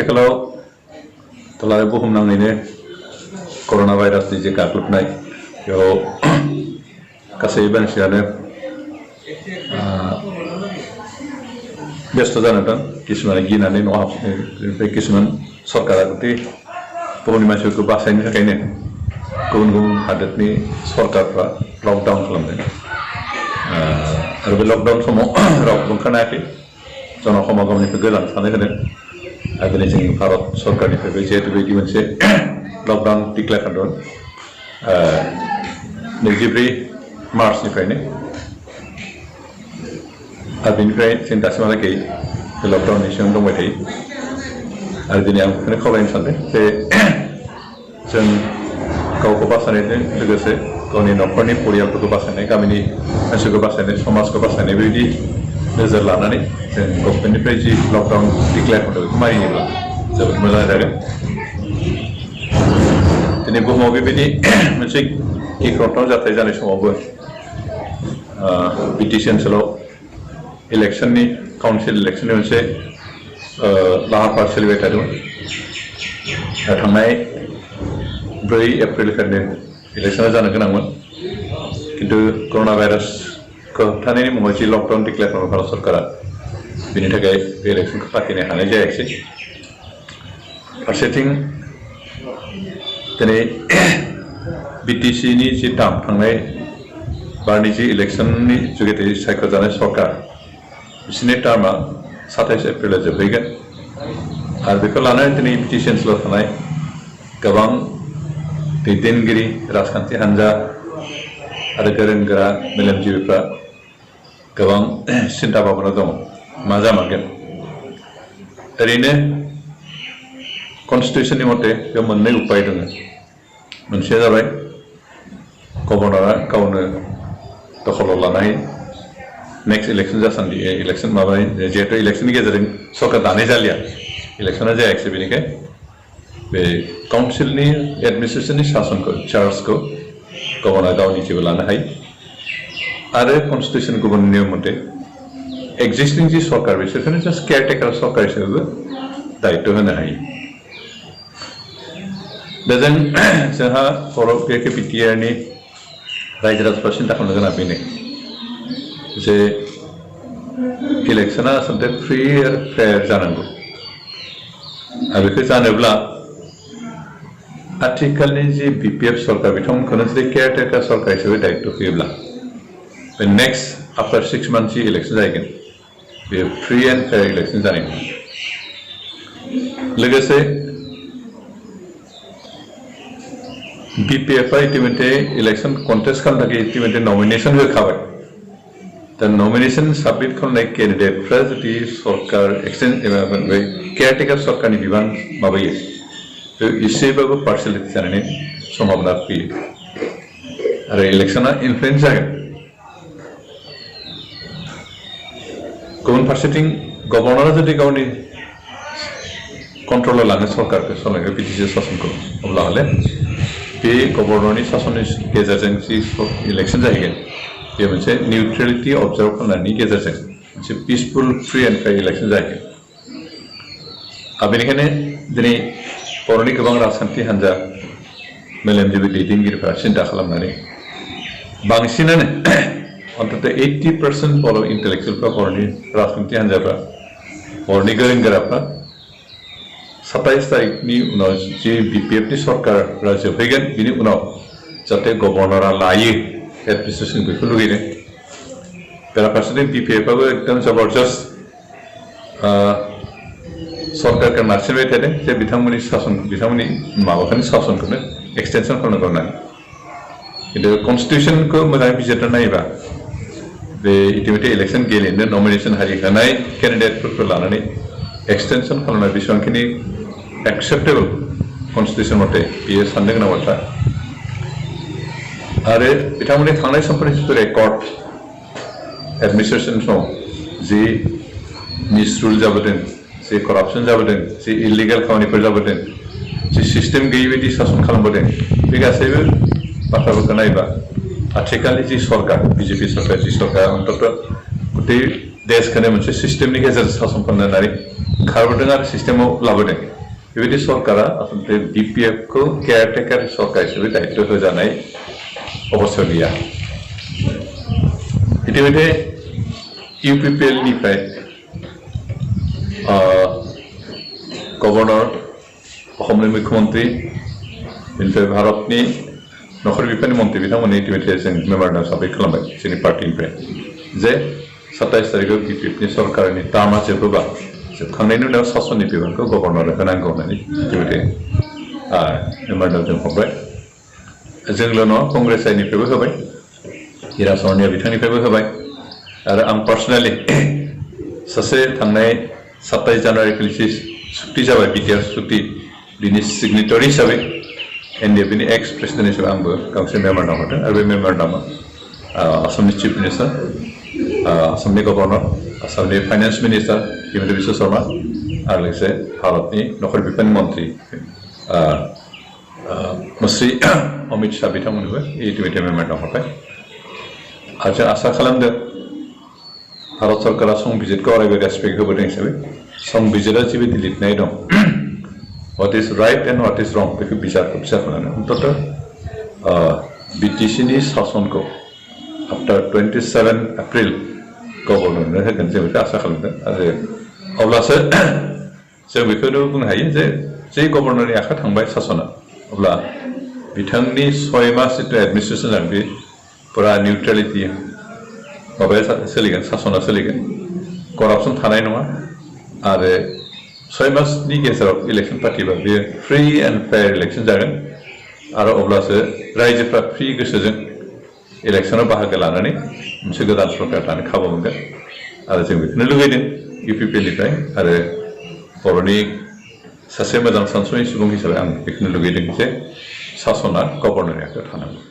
आथिखालाव तलाय बुहुमनाङैनो कर'ना भाइरासनि जे गाग्लोबनाय बेयाव गासै मानसियानो बेस्थ' जाना दं किसुमाना गिनानै न'आव हाबनाय किसुमान सरकारा गते बुहुमनि मानसिफोरखौ बासायनो थाखायनो गुबुन गुबुन हादोरनि सरकारफ्रा लकडाउन खालामदों आरो बे लकडाउन समाव रावबो ओंखारनायाखै जनसमागमनिफ्राय गोजान थानो होदों आरो दिनै जोंनि भारत सरकारनिफ्रायबो जिहेतु बेबायदि मोनसे लकडाउन डिक्लेयार खालामदों 24 मार्चनिफ्रायनो आरो बेनिफ्राय जों दासिमहालागै बे लकडाउननि सिङाव दंबाय थायो आरो दिनै आं बेखौनो खावलायनो सानदों जे जों गावखौ बासायनायजों लोगोसे गावनि न'खरनि परियालफोरखौ बासायनाय गामिनि मानसिफोरखौ बासायनाय समाजखौ बासायनाय बेबायदि नोजोर लानानै जों गभर्नमेन्टनिफ्राय जि लकडाउन डिक्लेयार खालामदों बेखौ मानियोब्ला जोबोद मोजां जागोन दिनै बुहुमाव बेबायदि मोनसे गिख्रंथाव जाथाय जानाय समावबो बिटिसि ओनसोलाव इलेक्शननि काउन्सिल इलेक्शननि मोनसे लाहार फाहार सोलिबाय थादोंमोन थांनाय 4 एप्रिलनिफ्रायनो इलेक्शना जानो गोनांमोन किन्तु कर'ना भाइरासखौ होबथानायनि मुङाव जि लकडाउन डिक्लेयार खालामो भारत सरकारा बेनि थाखाय बे इलेक्शनखौ फाथिनो हानाय जायाखिसै फारसेथिं दिनै बिटिसिनि जि टार्म थांनाय बारनि जि इलेक्शननि जुगिदि सायख'जानाय सरकार बिसोरनि टार्मआ 27 एप्रिलाव जोबहैगोन आरो बेखौ लानानै दिनै बिटिसि ओनसोलाव थानाय गोबां दैदेनगिरि राजखान्थि हान्जा आरो गोरों गोरा मेलेमजिबिफ्रा गोबां सिन्था भाबना दङ मा जामारगोन ओरैनो कनस्टिटिउसननि मथे बेयाव मोननै उपाय दङ मोनसेया जाबाय गभर्नरा गावनो दखलाव लानाय नेक्स्ट इलेक्शन जासान्दि इलेक्शन माबानाय जिहेतु इलेक्शननि गेजेरजों सरकार दानाय जालिया इलेक्शना जायाखिसै बेनिखाय बे काउन्सिलनि एडमिनिस्ट्रेसननि सासनखौ चार्जखौ गभर्नरा गावनि जेबो लानो हायो आरो कनस्टिटिउसन गुबुन नियम मथे एक्जिस्टिं जि सरकार बिसोरखौनो जास्ट केयारटेकार सरकार हिसाबैबो दायित्व होनो हायो दा जोंहा बर' बिटिआरनि रायजो राजाफ्रा सिन्था खालामनो गोनां बेनो जे इलेक्शना आसलते फ्रि आरो फेयार जानांगौ आरो बेखौ जानोब्ला आथिखालनि जि बिपिएफ सरकार बिथांमोनखौनो जुदि केयारटेकार सरकार हिसाबै दायित्व होयोब्ला बे नेक्स्ट आफ्टार 6 months जि इलेक्शन जाहैगोन बे फ्रि एन्ड फेयार इलेक्शन जानाय नङा लोगोसे बिपिएफआ इतिमध्य इलेक्शन कन्टेस्ट खालामनो थाखाय इतिमध्य नमिनेशन होखाबाय दा नमिनेशन साबमिट खालामनाय केन्डिडेटफ्रा जुदि सरकार एक्सटेन्ड एबा केयारटेकार सरकारनि बिबान माबायो एसेबाबो पार्सलिटि जानायनि सम्भावना फैयो आरो इलेक्शना इनफ्लुयेन्स जागोन गुबुन फारसेथिं गभर्नरा जुदि गावनि कन्ट्रलाव लाङो सरकारखौ सालायनो बिटिसि सासनखौ अब्ला हले बे गभर्नरनि सासननि गेजेरजों जि इलेक्शन जाहैगोन बे मोनसे निउट्रेलिटि अबजार्भ खालामनायनि गेजेरजों मोनसे पिसफुल फ्रि एन्ड फेयार इलेक्शन जाहैगोन बेनिखायनो दिनै बर'नि गोबां राजखान्थि हान्जा मेलेमजिबि दैदेनगिरिफ्रा सिन्था खालामनानै बांसिनानो अन्तत 80% बर' इन्टेलेक्सुवेलफ्रा बर'नि राजखान्थि हान्जाफ्रा बर'नि गोरों गोराफ्रा 27 तारिखनि उनाव जि बिपिएफनि सरकारा जोबहैगोन बिनि उनाव जाहाथे गभर्नरा लायो एडमिनिस्ट्रेसन बेखौ लुगैदों बेराफारसेथिं बिपिएफआबो एकदम जबरदस्त सरकारखौ नारसिनबाय थादों जे बिथांमोननि माबाखौनो सासनखौनो एक्सटेनसन खालामनांगौ होननानै खिन्थु कनस्टिटिउसनखौ मोजाङै बिजिरना नायोबा बे इतिमध्य इलेक्शन गेलेनो नमिनेशन हारि होनाय केन्डिडेटफोरखौ लानानै एक्सटेनसन खालामनाय बेसेबांखिनि एक्सेप्टेबल कनस्टिटिउसन मथे बेयो साननो गोनां बाथ्रा आरो बिथांमोननि थांनाय समफोरनि जिथु रेकर्ड एडमिनिस्ट्रेसन समाव जि मिसरुल जाबोदों जि करापसन जाबोदों जि इलिगेल खामानिफोर जाबोदों जि सिस्टेम गैयि बायदि सासन खालामबोदों बे गासैबो बाथ्राफोरखौ नायोबा आथिखालनि जि सरकार बिजेपि सरकार जि सरकार अन्तत गते देशखौनो मोनसे सिस्टेमनि गेजेरजों सासन खालामनो होननानै खारबोदों आरो सिस्टेमाव लाबोदों बेबायदि सरकारा आसलते BPF को केयारटेकार सरकार हिसाबै दायित्व होजानाय अबस्थायाव गैया इतिमধ্যে UPPL निफ्राय गवर्नर असमनि मुख्यमंत्री बेनिफ्राय भारतनि नखर बिफाननि मन्त्रि बिथांमोननि इतिमধ্যে जों मेमोरेन्डाम साबमिट खालामबाय जोंनि पार्टिनिफ्राय जे 27 तारिखआव BPF नि सरकारनि टार्मआ जोबोबा जोबखांनायनि उनाव सासननि बिबानखौ गवर्नरनो होनांगौ होननानै इतिमধ্যে मेमोरेन्डाम जों हरबाय जोंल' नङा कंग्रेस साइडनिफ्रायबो होबाय हिरा सरनिया बिथांनिफ्रायबो होबाय आरो आं पार्सनेलि सासे थांनाय 27 जानुवारि खालि सुक्ति जाबाय BTR सुक्ति बिनि सिगनेटरि हिसाबै NDF नि एक्स प्रेसिडेन्ट हिसाबै आंबो गांसे मेमोरेन्डाम हरदों आरो बे मेमोरेन्डामा आसामनि चिफ मिनिस्टार आसामनि गवर्नर आसामनि फाइनेन्स मिनिस्टार हिमन्त बिश्व शर्मा आरो लोगोसे भारतनि नखर बिफाननि मन्त्रि मुस्रि अमित शाह बिथांमोननोबो इतिमধ্যে मेमोरेन्डाम हरबाय आरो जों आसा खालामदों भारत सरकारा संबिजिरखौ अरायबो रेसपेक्ट होबोदों हिसाबै संबिजिरा जिबायदि लिरनाय दं what is right and what is wrong बेखौ बिचार खालामनानै अन्तत BTC नि सासनखौ आफ्टर 27 एप्रिल गवर्नरनो होगोन जों बेखौ आसा खालामदों आरो अब्लासो जों बेखौनो बुंनो हायो जे गवर्नरनि आखाइ थांबाय सासना अब्ला बिथांनि 6 मास जितु एडमिनिस्ट्रेसन जागोन बे पुरा निउट्रेलिटि माबाया सोलिगोन सासना सोलिगोन करापसन थानाय नङा आरो 6 मासनि गेजेराव इलेक्शन पार्टिबा बे फ्रि एन्ड फेयार इलेक्शन जागोन आरो अब्लासो रायजोफ्रा फ्रि गोसोजों इलेक्शनाव बाहागो लानानै मोनसे गोदान सरकार दानो खाबु मोनगोन आरो जों बेखौनो लुगैदों UPPL निफ्राय आरो बर'नि सासे मोजां सानसुमै सुबुं हिसाबै आं बेखौनो लुगैदों जे सासना गवर्नरनि आखायाव थानांगौ